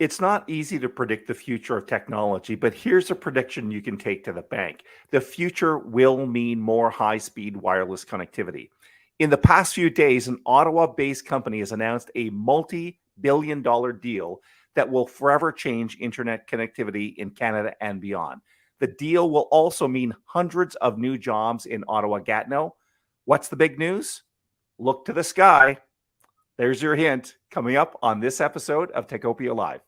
It's not easy to predict the future of technology, but here's a prediction you can take to the bank. The future will mean more high-speed wireless connectivity. In the past few days, an Ottawa-based company has announced a multi-billion-dollar deal that will forever change internet connectivity in Canada and beyond. The deal will also mean hundreds of new jobs in Ottawa-Gatineau. What's the big news? Look to the sky. There's your hint coming up on this episode of Techopia Live.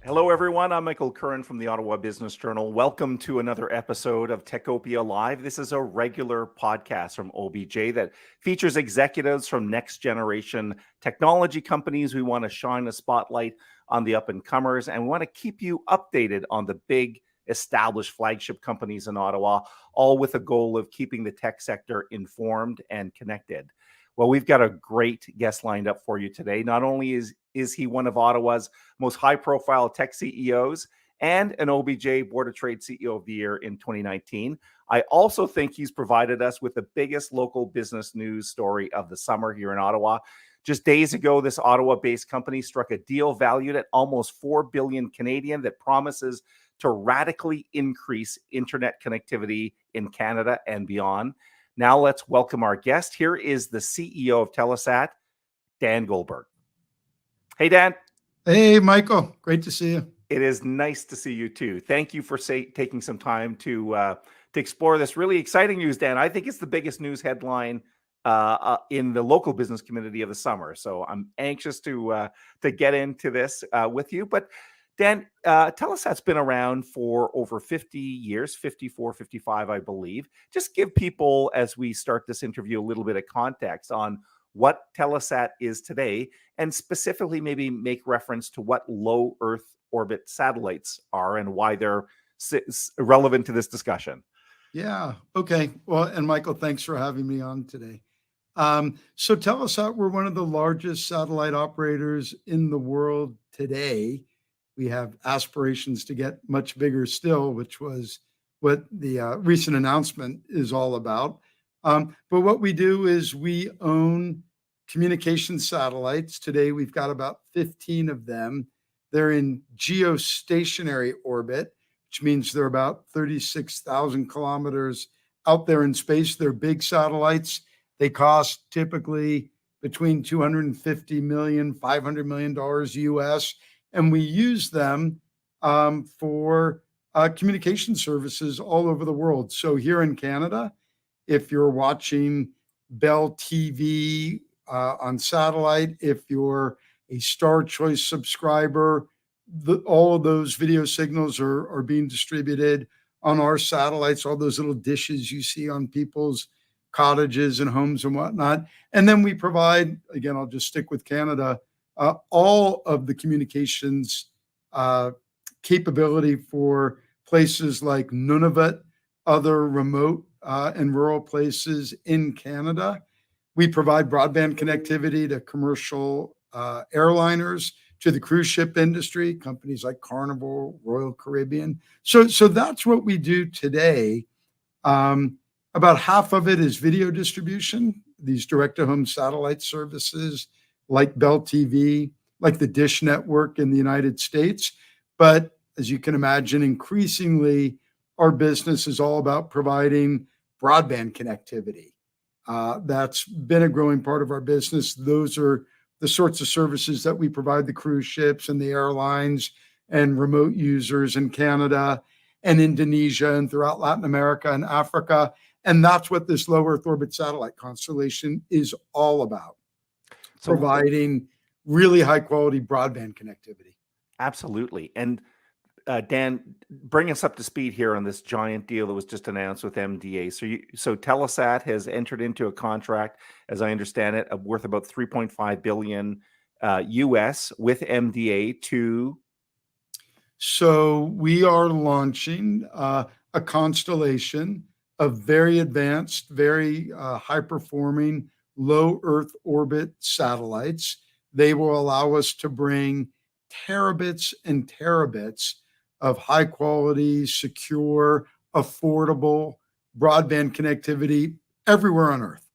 Hello, everyone. I'm Michael Curran from the Ottawa Business Journal. Welcome to another episode of Techopia Live. This is a regular podcast from OBJ that features executives from next-generation technology companies. We want to shine a spotlight on the up-and-comers, and we want to keep you updated on the big, established flagship companies in Ottawa, all with a goal of keeping the tech sector informed and connected. Well, we've got a great guest lined up for you today. Not only is he one of Ottawa's most high-profile tech CEOs and an OBJ Board of Trade CEO of the Year in 2019, I also think he's provided us with the biggest local business news story of the summer here in Ottawa. Just days ago, this Ottawa-based company struck a deal valued at almost 4 billion Canadian that promises to radically increase internet connectivity in Canada and beyond. Now let's welcome our guest. Here is the CEO of Telesat, Dan Goldberg. Hey, Dan. Hey, Michael. Great to see you. It is nice to see you too. Thank you for taking some time to explore this really exciting news, Dan. I think it's the biggest news headline in the local business community of the summer. So I'm anxious to get into this with you. But Dan, Telesat's been around for over 50 years, 54, 55, I believe. Just give people, as we start this interview, a little bit of context on what Telesat is today, and specifically maybe make reference to what low Earth orbit satellites are and why they're relevant to this discussion. Yeah. Okay. Well, and Michael, thanks for having me on today. So Telesat, we're one of the largest satellite operators in the world today. We have aspirations to get much bigger still, which was what the recent announcement is all about. But what we do is we own communication satellites. Today, we've got about 15 of them. They're in geostationary orbit, which means they're about 36,000 kilometers out there in space. They're big satellites. They cost typically between $250 million, $500 million US. And we use them for communication services all over the world. So here in Canada, if you're watching Bell TV on satellite, if you're a Star Choice subscriber, all of those video signals are being distributed on our satellites, all those little dishes you see on people's cottages and homes and whatnot. And then we provide, again, I'll just stick with Canada, all of the communications capability for places like Nunavut, other remote and rural places in Canada. We provide broadband connectivity to commercial airliners, to the cruise ship industry, companies like Carnival, Royal Caribbean. So that's what we do today. About half of it is video distribution, these direct-to-home satellite services, like Bell TV, like the Dish Network in the United States. But as you can imagine, increasingly, our business is all about providing broadband connectivity. That's been a growing part of our business. Those are the sorts of services that we provide the cruise ships and the airlines and remote users in Canada and Indonesia and throughout Latin America and Africa. And that's what this low Earth orbit satellite constellation is all about. Providing really high quality broadband connectivity. Absolutely. And Dan, bring us up to speed here on this giant deal that was just announced with MDA. So Telesat has entered into a contract, as I understand it, worth about $3.5 billion US with MDA to. So we are launching a constellation of very advanced, very high-performing, low Earth orbit satellites. They will allow us to bring terabits and terabits of high-quality, secure, affordable broadband connectivity everywhere on Earth.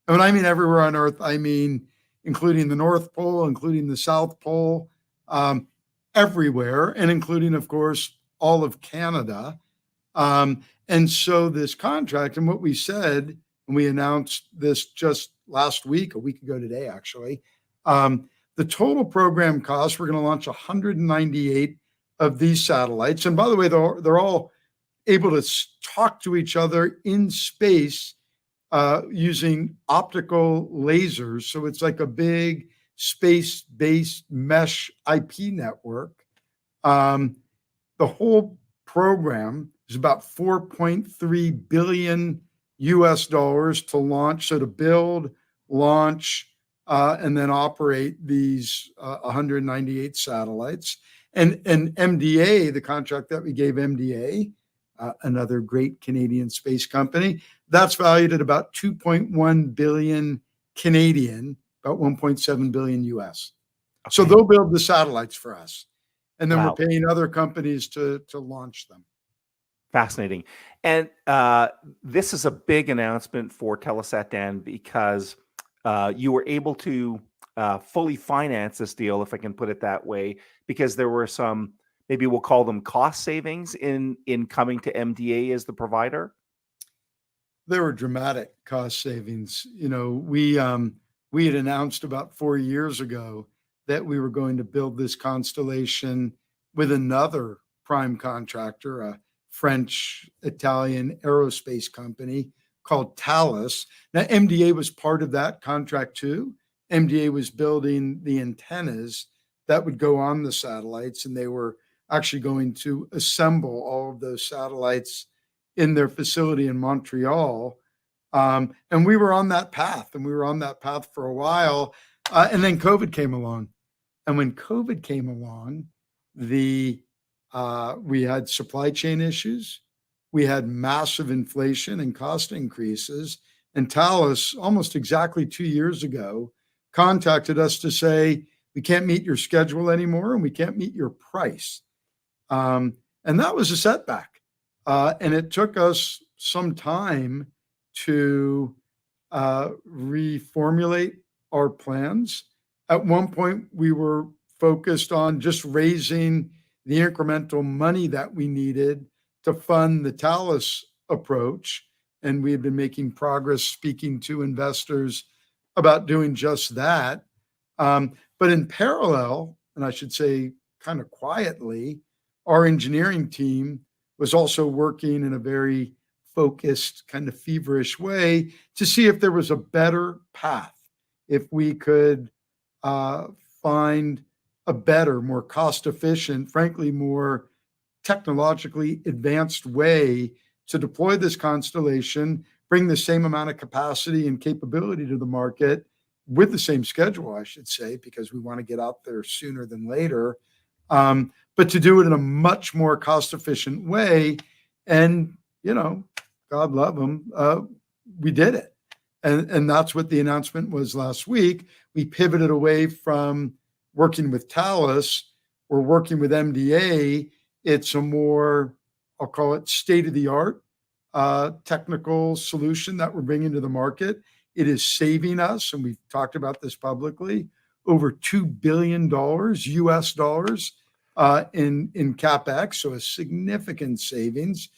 And when I mean everywhere on Earth, I mean including the North Pole, including the South Pole, everywhere, and including, of course, all of Canada. And so this contract, and what we said, and we announced this just last week, a week ago today, actually, the total program cost, we're going to launch 198 of these satellites. And by the way, they're all able to talk to each other in space using optical lasers. So it's like a big space-based mesh IP network. The whole program is about 4.3 billion US dollars to launch, so to build, launch, and then operate these 198 satellites. And MDA, the contract that we gave MDA, another great Canadian space company, that's valued at about 2.1 billion Canadian, about 1.7 billion US. Okay. So they'll build the satellites for us. And then we're paying other companies to launch them. Fascinating. And this is a big announcement for Telesat Dan because you were able to fully finance this deal, if I can put it that way, because there were some, maybe we'll call them cost savings in coming to MDA as the provider. There were dramatic cost savings. You know, we had announced about 4 years ago that we were going to build this constellation with another prime contractor, a French-Italian aerospace company called Thales. Now, MDA was part of that contract too. MDA was building the antennas that would go on the satellites, and they were actually going to assemble all of those satellites in their facility in Montreal. And we were on that path, and we were on that path for a while. And then COVID came along. And when COVID came along, we had supply chain issues. We had massive inflation and cost increases. And Thales, almost exactly 2 years ago, contacted us to say, we can't meet your schedule anymore, and we can't meet your price. And that was a setback. And it took us some time to reformulate our plans. At one point, we were focused on just raising the incremental money that we needed to fund the Thales approach. And we had been making progress speaking to investors about doing just that. But in parallel, and I should say kind of quietly, our engineering team was also working in a very focused, kind of feverish way to see if there was a better path, if we could find a better, more cost-efficient, frankly, more technologically advanced way to deploy this constellation, bring the same amount of capacity and capability to the market with the same schedule, I should say, because we want to get out there sooner than later, but to do it in a much more cost-efficient way. And, you know, God love them, we did it. And that's what the announcement was last week. We pivoted away from working with Thales. We're working with MDA. It's a more, I'll call it state-of-the-art technical solution that we're bringing to the market. It is saving us, and we've talked about this publicly, over $2 billion US dollars in CapEx, so a significant savings.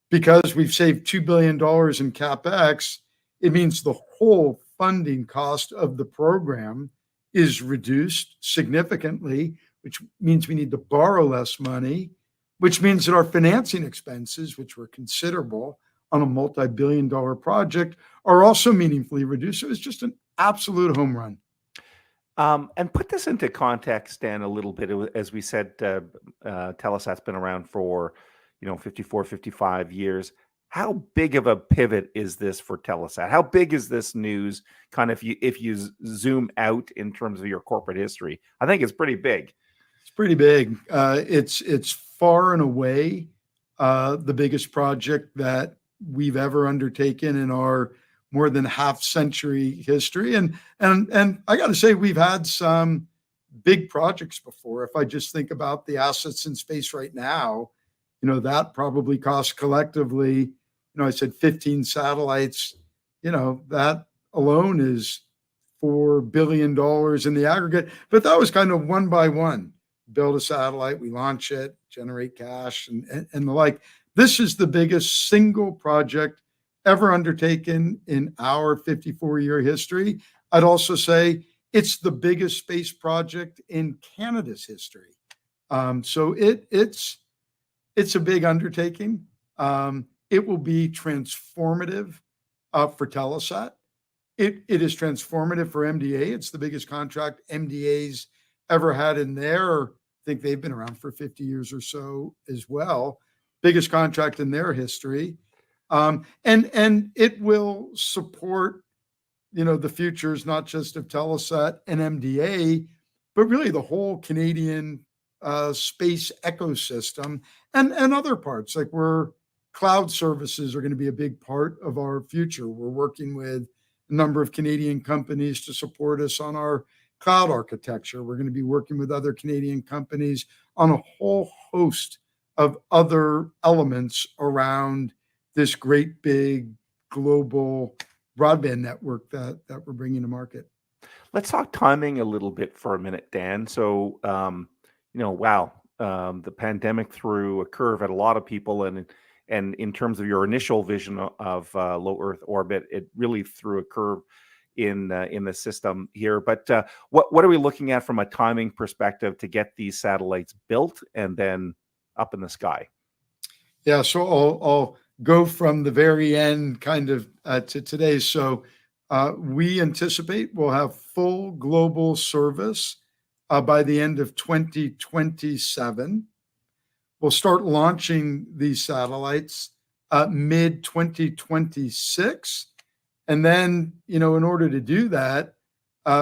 Because we've saved $2 billion in CapEx, it means the whole funding cost of the program is reduced significantly, which means we need to borrow less money, which means that our financing expenses, which were considerable on a multi-billion-dollar project, are also meaningfully reduced. So it's just an absolute home run. And put this into context, Dan, a little bit. As we said, Telesat's been around for 54, 55 years. How big of a pivot is this for Telesat? How big is this news, kind of, if you zoom out in terms of your corporate history? I think it's pretty big. It's pretty big. It's far and away the biggest project that we've ever undertaken in our more than half century history. And I got to say, we've had some big projects before. If I just think about the assets in space right now, that probably costs collectively, I said 15 satellites, that alone is $4 billion in the aggregate. But that was kind of one by one. Build a satellite, we launch it, generate cash, and the like. This is the biggest single project ever undertaken in our 54-year history. I'd also say it's the biggest space project in Canada's history. So it's a big undertaking. It will be transformative for Telesat. It is transformative for MDA. It's the biggest contract MDA's ever had in their, I think they've been around for 50 years or so as well. Biggest contract in their history. And it will support, the futures, not just of Telesat and MDA, but really the whole Canadian space ecosystem and other parts. Like cloud services are going to be a big part of our future. We're working with a number of Canadian companies to support us on our cloud architecture. We're going to be working with other Canadian companies on a whole host of other elements around this great big global broadband network that we're bringing to market. Let's talk timing a little bit for a minute, Dan. So, the pandemic threw a curve at a lot of people, and in terms of your initial vision of low Earth orbit, it really threw a curve in the system here. But what are we looking at from a timing perspective to get these satellites built and then up in the sky? Yeah, so I'll go from the very end kind of to today. So we anticipate we'll have full global service by the end of 2027. We'll start launching these satellites mid 2026. And then, in order to do that,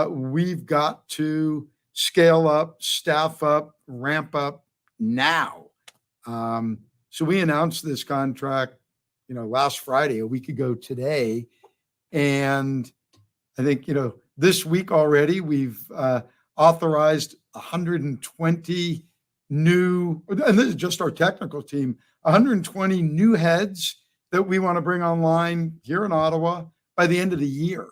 we've got to scale up, staff up, ramp up now. So we announced this contract, last Friday, a week ago today. And I think, this week already, we've authorized 120 new, and this is just our technical team, 120 new heads that we want to bring online here in Ottawa by the end of the year.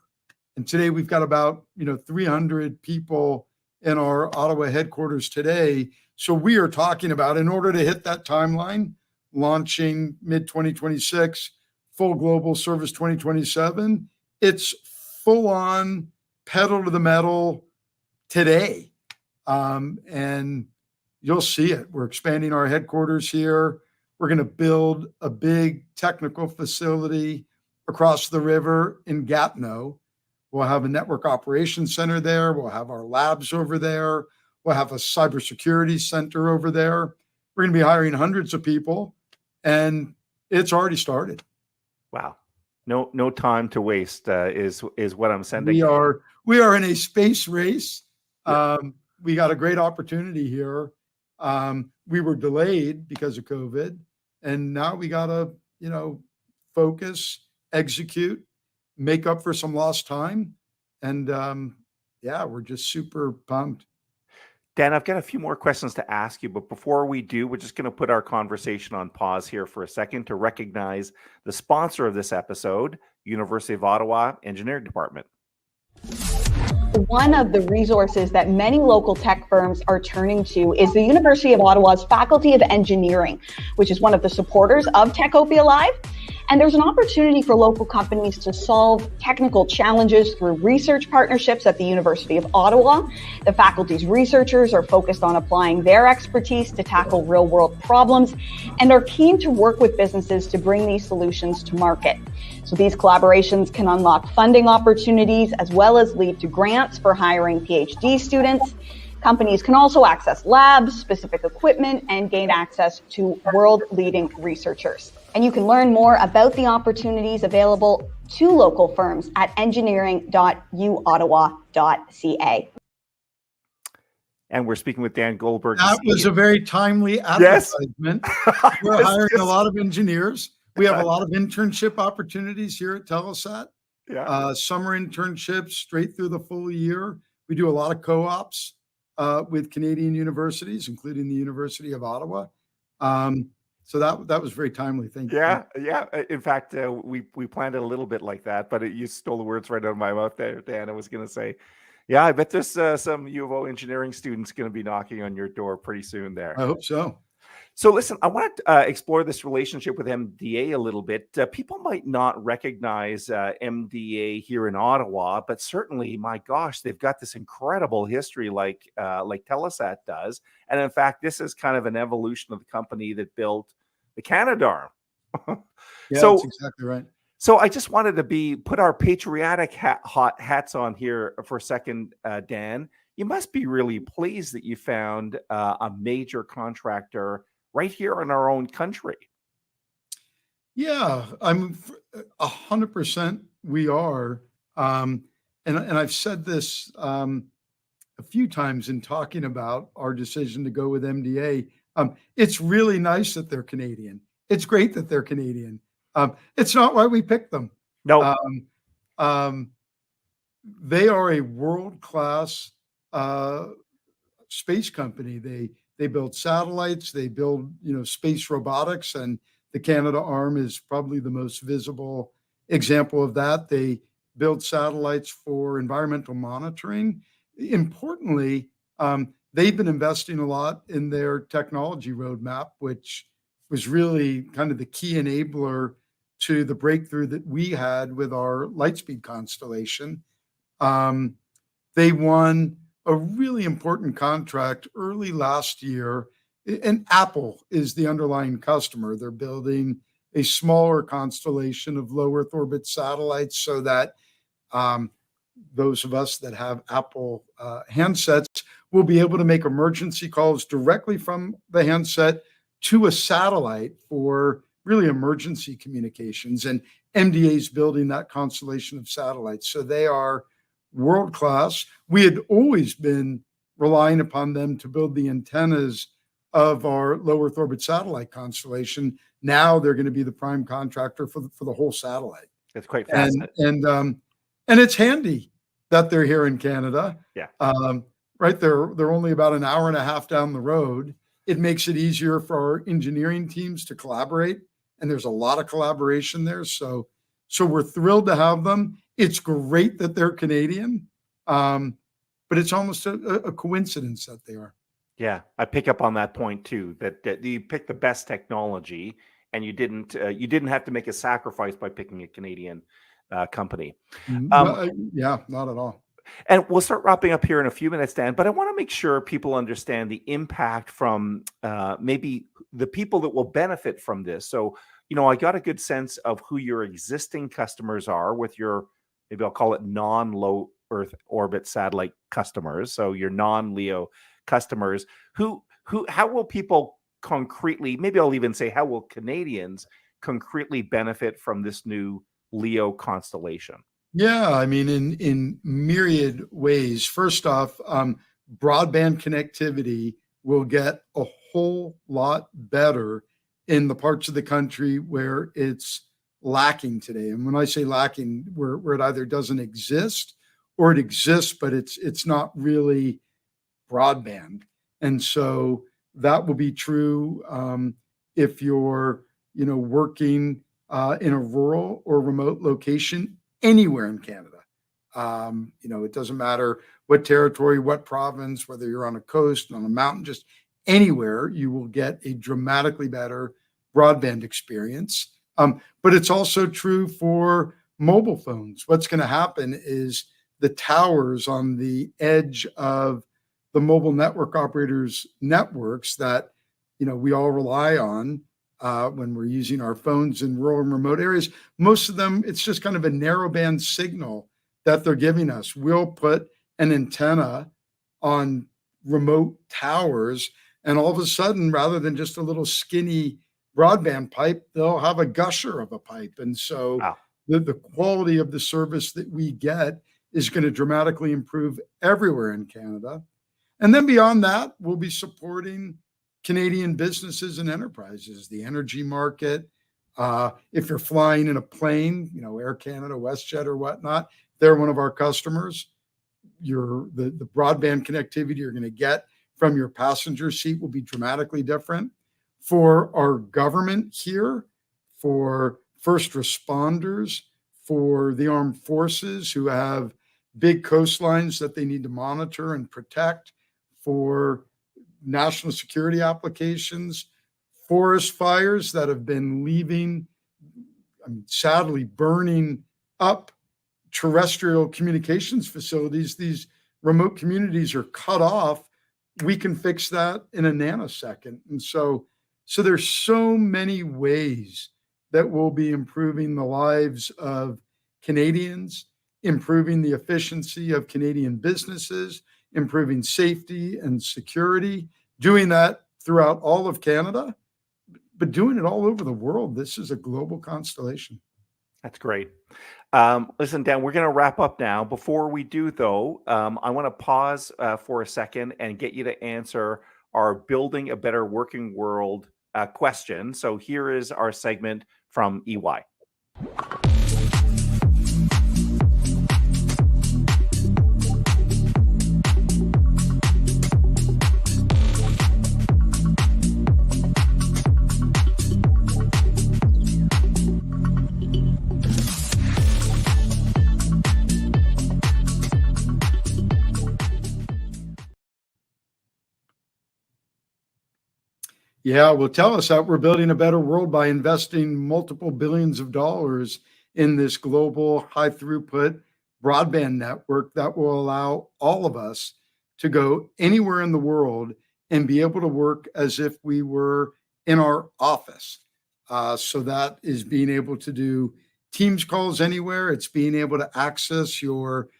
And today we've got about, 300 people in our Ottawa headquarters today. So we are talking about, in order to hit that timeline, launching mid 2026, full global service 2027, it's full on pedal to the metal today. And you'll see it. We're expanding our headquarters here. We're going to build a big technical facility across the river in Gatineau. We'll have a network operations center there. We'll have our labs over there. We'll have a cybersecurity center over there. We're going to be hiring hundreds of people, and it's already started. Wow. No time to waste is what I'm sending. We are in a space race. Yeah. We got a great opportunity here. We were delayed because of COVID, and now we got to, focus, execute, make up for some lost time. And we're just super pumped. Dan, I've got a few more questions to ask you, but before we do, we're just going to put our conversation on pause here for a second to recognize the sponsor of this episode, University of Ottawa Engineering Department. One of the resources that many local tech firms are turning to is the University of Ottawa's Faculty of Engineering, which is one of the supporters of Techopia Live. And there's an opportunity for local companies to solve technical challenges through research partnerships at the University of Ottawa. The faculty's researchers are focused on applying their expertise to tackle real-world problems and are keen to work with businesses to bring these solutions to market. So these collaborations can unlock funding opportunities as well as lead to grants for hiring PhD students. Companies can also access labs, specific equipment, and gain access to world-leading researchers. And you can learn more about the opportunities available to local firms at engineering.uottawa.ca. And we're speaking with Dan Goldberg. That was a very timely advertisement. We're hiring a lot of engineers. We have a lot of internship opportunities here at Telesat. Yeah. Summer internships straight through the full year. We do a lot of co-ops with Canadian universities, including the University of Ottawa. So that was very timely. Thank you. Yeah. In fact, we planned it a little bit like that, but you stole the words right out of my mouth there, Dan. I was going to say, yeah, I bet there's some U of O engineering students going to be knocking on your door pretty soon there. I hope so. So listen, I want to explore this relationship with MDA a little bit. People might not recognize MDA here in Ottawa, but certainly, my gosh, they've got this incredible history like Telesat does. And in fact, this is kind of an evolution of the company that built the Canadarm. Yeah, So that's exactly right. so I just wanted to put our patriotic hot hats on here for a second, Dan. You must be really pleased that you found a major contractor right here in our own country. Yeah, I'm 100%. We are, and I've said this a few times in talking about our decision to go with MDA. It's really nice that they're Canadian. It's great that they're Canadian. It's not why we picked them. No, Um, um, they are a world-class space company. They build satellites. They build space robotics, and the Canadarm is probably the most visible example of that. They build satellites for environmental monitoring. Importantly, they've been investing a lot in their technology roadmap, which was really kind of the key enabler to the breakthrough that we had with our Lightspeed constellation. They won a really important contract early last year, and Apple is the underlying customer. They're building a smaller constellation of low Earth orbit satellites so that those of us that have Apple handsets will be able to make emergency calls directly from the handset to a satellite for really emergency communications. And MDA is building that constellation of satellites. So they are world-class. We had always been relying upon them to build the antennas of our low Earth orbit satellite constellation. Now they're going to be the prime contractor for the whole satellite. it's quite fascinating. And it's handy that they're here in Canada. Yeah. Right. They're only about an hour and a half down the road. It makes it easier for our engineering teams to collaborate. And there's a lot of collaboration there. So we're thrilled to have them. It's great that they're Canadian, but it's almost a coincidence that they are. Yeah, I pick up on that point too. That you picked the best technology, and you didn't have to make a sacrifice by picking a Canadian company. Yeah, not at all. And we'll start wrapping up here in a few minutes, Dan. But I want to make sure people understand the impact from maybe the people that will benefit from this. So, I got a good sense of who your existing customers are with your, maybe I'll call it non-low Earth orbit satellite customers. So your non-LEO customers. How will people concretely, maybe I'll even say, how will Canadians concretely benefit from this new LEO constellation? Yeah, I mean, in myriad ways. First off, broadband connectivity will get a whole lot better in the parts of the country where it's lacking today. And when I say lacking, where it either doesn't exist or it exists, but it's not really broadband. And so that will be true if you're working in a rural or remote location anywhere in Canada. It doesn't matter what territory, what province, whether you're on a coast, on a mountain, just anywhere, you will get a dramatically better broadband experience. But it's also true for mobile phones. What's going to happen is the towers on the edge of the mobile network operators' networks that we all rely on when we're using our phones in rural and remote areas. Most of them, it's just kind of a narrowband signal that they're giving us. We'll put an antenna on remote towers, and all of a sudden, rather than just a little skinny broadband pipe, they'll have a gusher of a pipe. And so Wow. the quality of the service that we get is going to dramatically improve everywhere in Canada. And then beyond that, we'll be supporting Canadian businesses and enterprises, the energy market, If you're flying in a plane, Air Canada, WestJet or whatnot, they're one of our customers. The broadband connectivity you're going to get from your passenger seat will be dramatically different. For our government here, for first responders, for the armed forces who have big coastlines that they need to monitor and protect, for national security applications, forest fires that have been leaving, sadly, burning up terrestrial communications facilities. These remote communities are cut off. We can fix that in a nanosecond. And so there's so many ways that we'll be improving the lives of Canadians, improving the efficiency of Canadian businesses, improving safety and security, doing that throughout all of Canada, but doing it all over the world. This is a global constellation. That's great. Listen, Dan, we're going to wrap up now. Before we do, though, I want to pause for a second and get you to answer our Building a Better Working World question. So here is our segment from EY. Yeah, well, Telesat, we're building a better world by investing multiple billions of dollars in this global high throughput broadband network that will allow all of us to go anywhere in the world and be able to work as if we were in our office. So that is being able to do Teams calls anywhere. It's being able to access your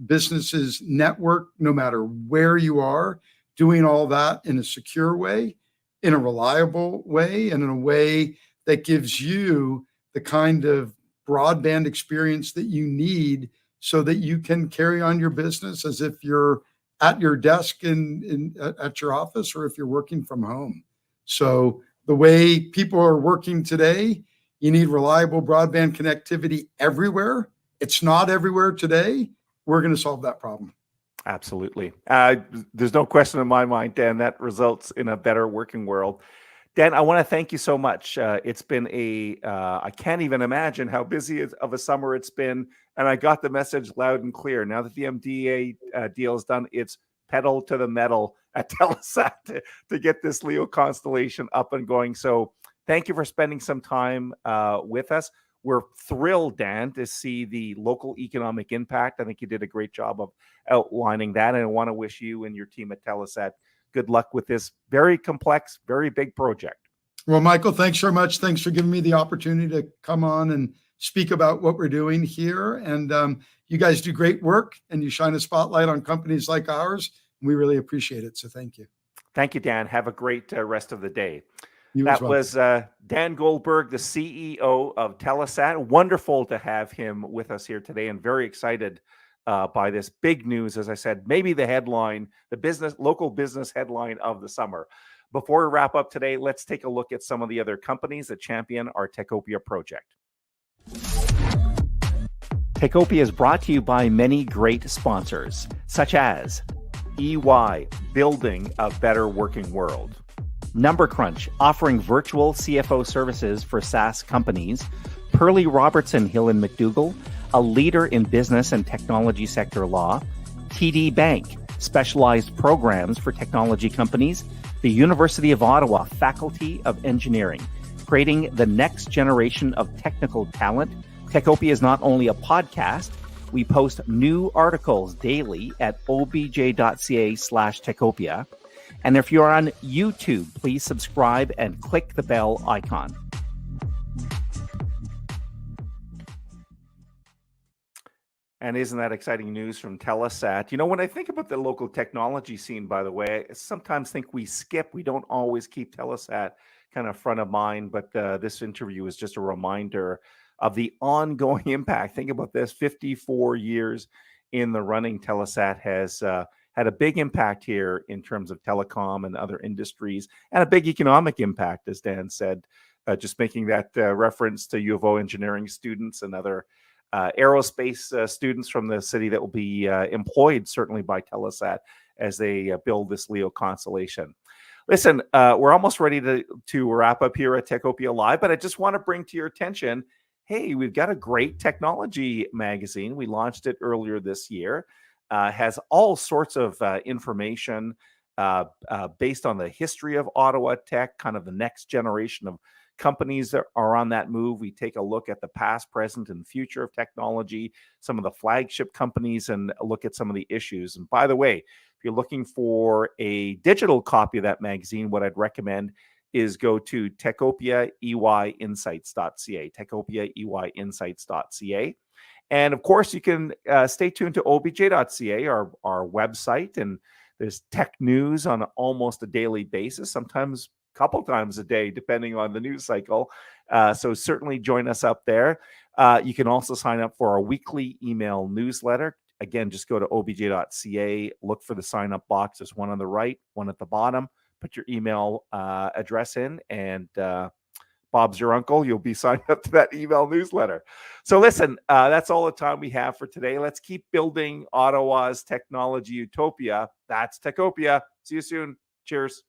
business's network no matter where you are, doing all that in a secure way, in a reliable way, and in a way that gives you the kind of broadband experience that you need so that you can carry on your business as if you're at your desk at your office or if you're working from home. So the way people are working today, you need reliable broadband connectivity everywhere. It's not everywhere today. We're going to solve that problem. Absolutely. There's no question in my mind, Dan, that results in a better working world. Dan, I want to thank you so much. It's been I can't even imagine how busy of a summer it's been. And I got the message loud and clear. Now that the MDA deal is done, it's pedal to the metal at Telesat to get this LEO constellation up and going. So thank you for spending some time with us. We're thrilled, Dan, to see the local economic impact. I think you did a great job of outlining that. And I want to wish you and your team at Telesat good luck with this very complex, very big project. Well, Michael, thanks very much. Thanks for giving me the opportunity to come on and speak about what we're doing here. And you guys do great work and you shine a spotlight on companies like ours. We really appreciate it. So thank you. Thank you, Dan. Have a great rest of the day. That was Dan Goldberg, the CEO of Telesat. Wonderful to have him with us here today, and very excited by this big news. As I said, maybe the headline, the local business headline of the summer. Before we wrap up today, let's take a look at some of the other companies that champion our Techopia project. Techopia is brought to you by many great sponsors, such as EY, Building a Better Working World. Number Crunch, offering virtual CFO services for SaaS companies. Pearlie Robertson Hill & McDougall, a leader in business and technology sector law. TD Bank, specialized programs for technology companies. The University of Ottawa Faculty of Engineering, creating the next generation of technical talent. Techopia is not only a podcast. We post new articles daily at obj.ca/Techopia. And if you're on YouTube, please subscribe and click the bell icon. And isn't that exciting news from Telesat? You know, when I think about the local technology scene, by the way, I sometimes think we don't always keep Telesat kind of front of mind, but this interview is just a reminder of the ongoing impact. Think about this, 54 years in the running, Telesat has had a big impact here in terms of telecom and other industries, and a big economic impact, as Dan said, just making that reference to U of O engineering students and other aerospace students from the city that will be employed certainly by Telesat as they build this LEO constellation. Listen, we're almost ready to wrap up here at Techopia Live, but I just want to bring to your attention, hey, we've got a great technology magazine. We launched it earlier this year. Has all sorts of information based on the history of Ottawa tech, kind of the next generation of companies that are on that move. We take a look at the past, present, and future of technology, some of the flagship companies, and look at some of the issues. And by the way, if you're looking for a digital copy of that magazine, what I'd recommend is go to techopiaeyinsights.ca, techopiaeyinsights.ca. And of course, you can stay tuned to obj.ca, our website, and there's tech news on almost a daily basis, sometimes a couple times a day, depending on the news cycle. So certainly join us up there. You can also sign up for our weekly email newsletter. Again, just go to obj.ca, look for the sign up box. There's one on the right, one at the bottom. Put your email address in, and Bob's your uncle. You'll be signed up to that email newsletter. So listen, that's all the time we have for today. Let's keep building Ottawa's technology utopia. That's Techopia. See you soon. Cheers.